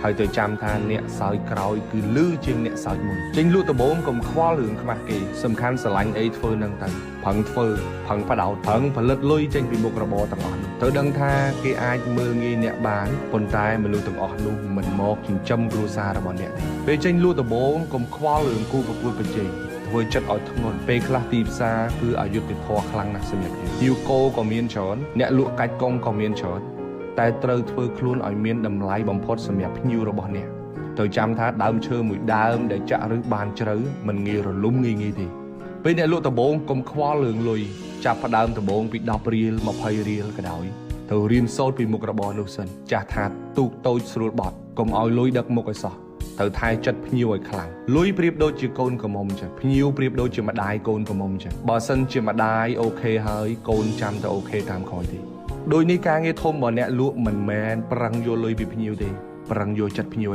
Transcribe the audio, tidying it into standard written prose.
ហើយទៅចាំថាអ្នកសើចក្រោយគឺលឺជាងអ្នកសើចមុនចេញលក់ដំបងកុំខ្វល់រឿងខ្មាស់គេសំខាន់ស្រឡាញ់អីធ្វើនឹងទៅប្រឹងធ្វើប្រឹងបដោតប្រឹងផលិតលុយចេញពីមុខរបរទាំងអស់នោះទៅដឹងថាគេអាចមើលងាយអ្នកបានប៉ុន្តែមនុស្សទាំងអស់នោះមិនមកចិញ្ចឹមគ្រួសាររបស់អ្នកទេពេលចេញលក់ដំបងកុំខ្វល់រឿងគូប្រកួតប្រជែងធ្វើចិត្តឲ្យធ្ងន់ពេលខ្លះទីផ្សារគឺអយុត្តិធម៌ខ្លាំងណាស់សម្រាប់ខ្ញុំយូកូក៏មានច្រើនអ្នកលក់កាច់កុងក៏មានច្រើនតែត្រូវធ្វើខ្លួនឲ្យមានតម្លៃបំផុតសម្រាប់ភ្ញៀវរបស់អ្នកទៅចាំថាដើមឈើមួយដើមដែលចាក់ឫសបានជ្រៅមិនងាយរលំងាយទេពេលអ្នកលក់ដំបងកុំខ្វល់រឿងលុយចាប់ផ្ដើមដំបងពី10រៀល20រៀលក៏ដោយទៅរៀនសូត្រពីមុខរបរនោះសិនចាស់ថាទូកតូចស្រួលបត់កុំឲ្យលុយដឹកមុខឲ្យសោះត្រូវថែចិត្តភ្ញៀវឲ្យខ្លាំងលុយប្រៀបដូចជាកូនក្រមុំចឹងភ្ញៀវប្រៀបដូចជាម្ដាយកូនក្រមុំចឹងបើសិនជាម្ដាយអូខេហើយកូនចាំតែអូខេតាមក្រោយទេដោយនេះការងារធំរបស់អ្នកលក់មិនមែនប្រឹងយកលុយពីភ្ញៀវទេប្រឹងយកចិត្តភ្ញៀវ